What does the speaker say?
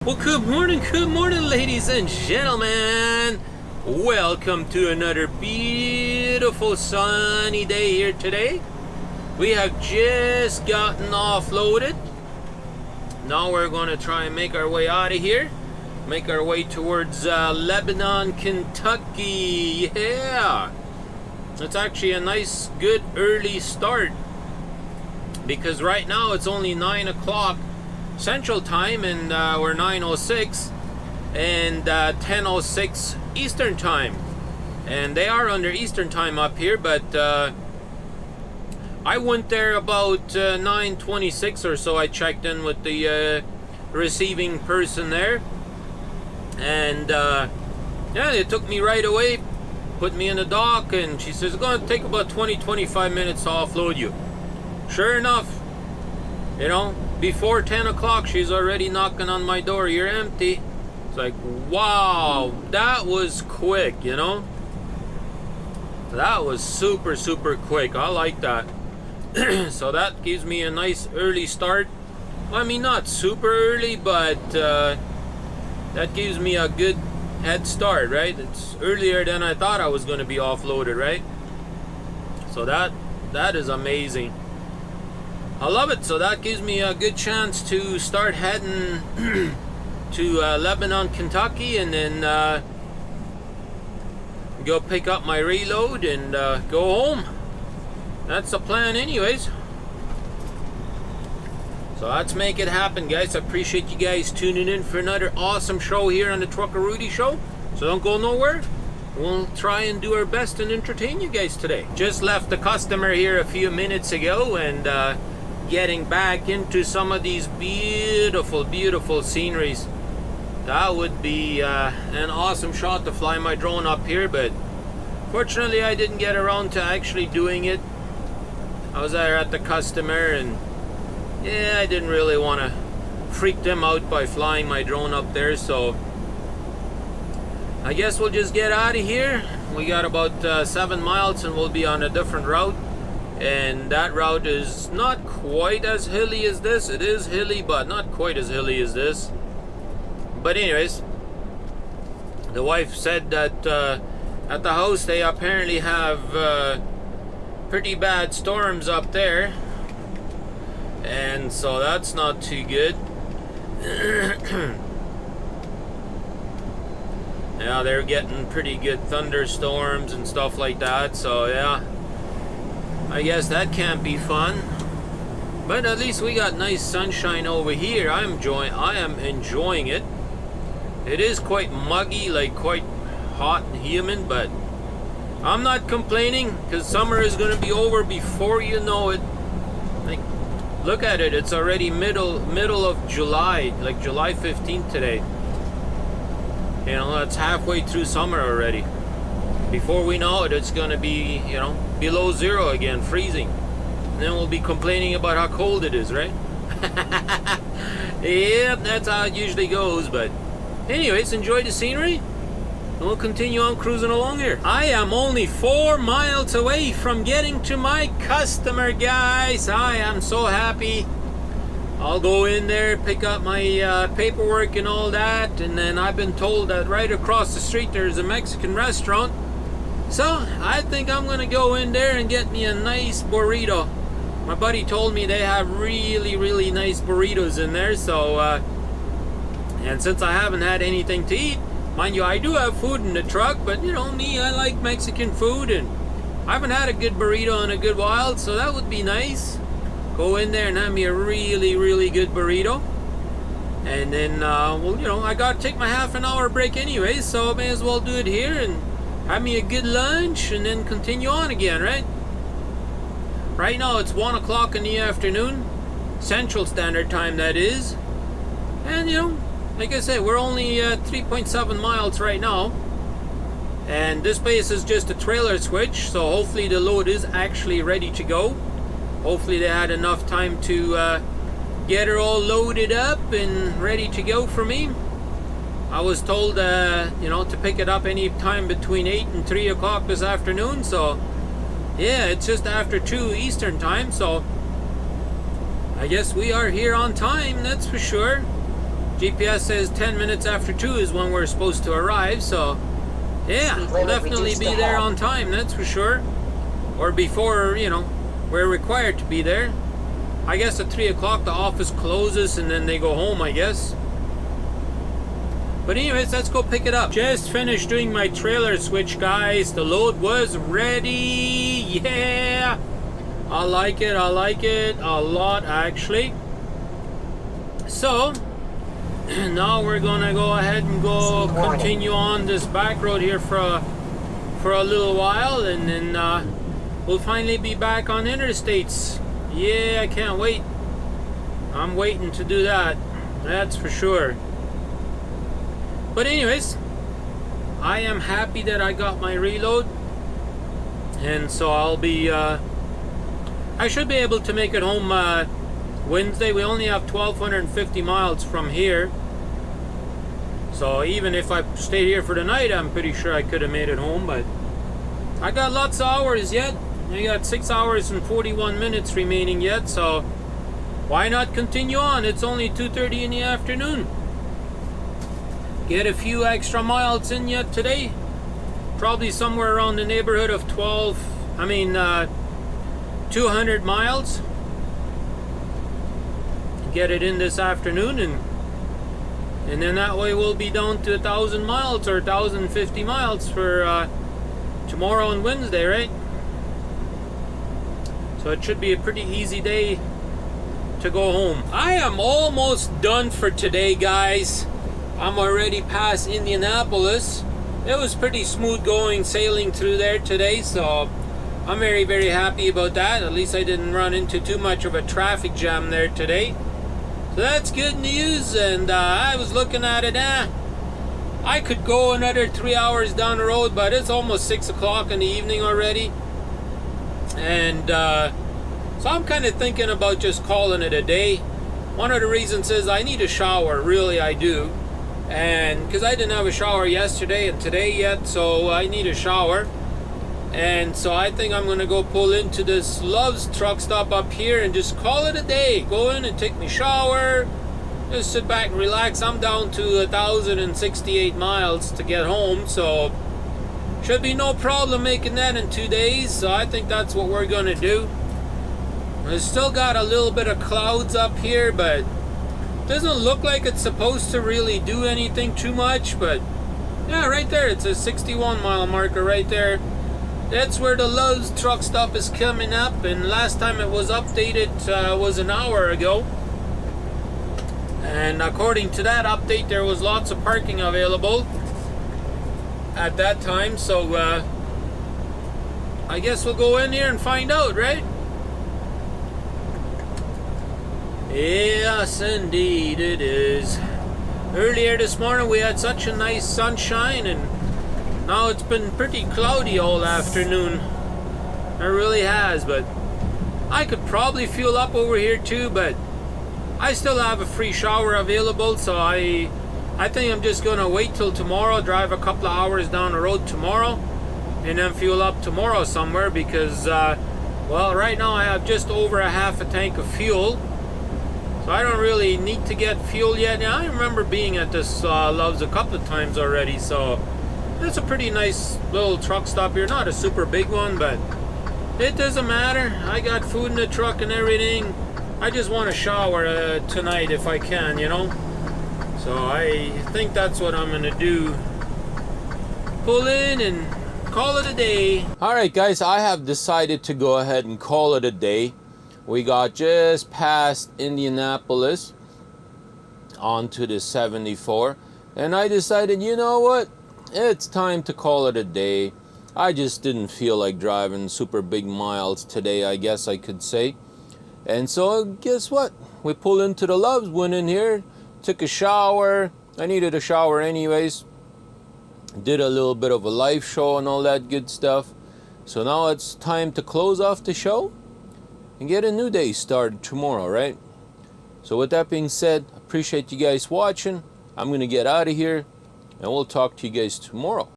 Well, good morning, ladies and gentlemen. Welcome to another beautiful sunny day here today. We have just gotten offloaded. Now we're going to try and make our way out of here. Make our way towards Lebanon, Kentucky. Yeah. It's actually a nice, good early start. Because right now it's only 9 o'clock. Central Time, and we're 9:06 and 10:06 Eastern Time, and they are under Eastern Time up here, but I went there about 9:26 or so. I checked in with the receiving person there, and yeah, they took me right away, put me in the dock, and she says it's going to take about 20-25 minutes to offload you. Sure enough, you know, before 10 o'clock, she's already knocking on my door. You're empty. It's like, wow, that was quick, you know? That was super, super quick. I like that. So that gives me a nice early start. I mean, not super early, but that gives me a good head start, right? It's earlier than I thought I was going to be offloaded, right? So that is amazing. I love it. So that gives me a good chance to start heading to Lebanon, Kentucky, and then go pick up my reload and go home. That's the plan anyways. So let's make it happen, guys. I appreciate you guys tuning in for another awesome show here on the Trucker Rudy Show. So don't go nowhere. We'll try and do our best and entertain you guys today. Just left the customer here a few minutes ago, and getting back into some of these beautiful sceneries. That would be an awesome shot to fly my drone up here, but fortunately I didn't get around to actually doing it. I was there at the customer, and yeah, I didn't really want to freak them out by flying my drone up there, so I guess we'll just get out of here. We got about 7 miles and we'll be on a different route. And that route is not quite as hilly as this. It is hilly, but not quite as hilly as this. But anyways, the wife said that at the house they apparently have pretty bad storms up there. And so that's not too good. Yeah, they're getting pretty good thunderstorms and stuff like that. So yeah, I guess that can't be fun, but at least we got nice sunshine over here. I am enjoying it. It is quite muggy, like quite hot and humid, but I'm not complaining because summer is going to be over before you know it. Like, look at it. It's already middle of July, like July 15th today. You know, that's halfway through summer already. Before we know it, it's going to be, you know, below zero again, freezing. And then we'll be complaining about how cold it is, right? Yep, that's how it usually goes. But anyways, enjoy the scenery, and we'll continue on cruising along here. I am only 4 miles away from getting to my customer, guys. I am so happy. I'll go in there, pick up my paperwork and all that, and then I've been told that right across the street there's a Mexican restaurant. So I think I'm gonna go in there and get me a nice burrito. My buddy told me they have really nice burritos in there. So and since I haven't had anything to eat, mind you, I do have food in the truck, but you know me, I like Mexican food, and I haven't had a good burrito in a good while, so that would be nice. Go in there and have me a really good burrito, and then well, you know, I gotta take my half-an-hour break anyway, so I may as well do it here and have me a good lunch and then continue on again, right? Right now it's 1 o'clock in the afternoon, Central Standard Time that is. And you know, like I said, we're only 3.7 miles right now. And this place is just a trailer switch, so hopefully the load is actually ready to go. Hopefully they had enough time to get her all loaded up and ready to go for me. I was told, you know, to pick it up any time between 8 and 3 o'clock this afternoon. So, yeah, it's just after 2 Eastern Time. So, I guess we are here on time, that's for sure. GPS says 10 minutes after 2 is when we're supposed to arrive, so yeah, we'll definitely be there on time, that's for sure. Or before, you know, we're required to be there. I guess at 3 o'clock the office closes and then they go home, I guess. But anyways, let's go pick it up. Just finished doing my trailer switch, guys. The load was ready. Yeah, I like it a lot, actually. So now we're gonna go ahead and go continue on this back road here for a little while, and then we'll finally be back on interstates. Yeah, I can't wait. I'm waiting to do that, that's for sure. But anyways, I am happy that I got my reload, and so I'll be I should be able to make it home Wednesday. We only have 1,250 miles from here, so even if I stayed here for the night, I'm pretty sure I could have made it home. But I got lots of hours yet. I got 6 hours and 41 minutes remaining yet, so why not continue on? It's only 2:30 in the afternoon. Get a few extra miles in yet today. Probably somewhere around the neighborhood of 200 miles. Get it in this afternoon, and then that way we'll be down to 1,000 miles or 1,050 miles for tomorrow and Wednesday, right? So it should be a pretty easy day to go home. I am almost done for today, guys. I'm already past Indianapolis. It was pretty smooth going sailing through there today, so I'm very, very happy about that. At least I didn't run into too much of a traffic jam there today. So that's good news. And I was looking at it, I could go another 3 hours down the road, but it's almost 6 o'clock in the evening already. And so I'm kind of thinking about just calling it a day. One of the reasons is I need a shower, really I do. And because I didn't have a shower yesterday and today yet, so I need a shower. And so I think I'm gonna go pull into this Love's truck stop up here and just call it a day. Go in and take my shower, just sit back and relax. I'm down to 1,068 miles to get home, so should be no problem making that in 2 days. So I think that's what we're gonna do. It's still got a little bit of clouds up here, but doesn't look like it's supposed to really do anything too much. But yeah, right there, it's a 61 mile marker right there. That's where the Love's truck stop is coming up, and last time it was updated was an hour ago, and according to that update there was lots of parking available at that time. So I guess we'll go in here and find out, right? Yes, indeed it is. Earlier this morning we had such a nice sunshine, and now it's been pretty cloudy all afternoon. It really has, but I could probably fuel up over here too, but I still have a free shower available, so I think I'm just gonna wait till tomorrow, drive a couple of hours down the road tomorrow, and then fuel up tomorrow somewhere, because well, right now I have just over a half a tank of fuel. So I don't really need to get fuel yet. Now, I remember being at this Love's a couple of times already, so it's a pretty nice little truck stop here. Not a super big one, but it doesn't matter. I got food in the truck and everything. I just want to shower tonight if I can, you know. So I think that's what I'm gonna do. Pull in and call it a day. Alright guys, I have decided to go ahead and call it a day. We got just past Indianapolis onto the 74, and I decided, you know what, it's time to call it a day. I just didn't feel like driving super big miles today, I guess I could say. And so guess what, we pulled into the Love's, went in here, took a shower. I needed a shower anyways, did a little bit of a live show and all that good stuff. So now it's time to close off the show and get a new day started tomorrow, right? So with that being said, appreciate you guys watching. I'm gonna get out of here, and we'll talk to you guys tomorrow.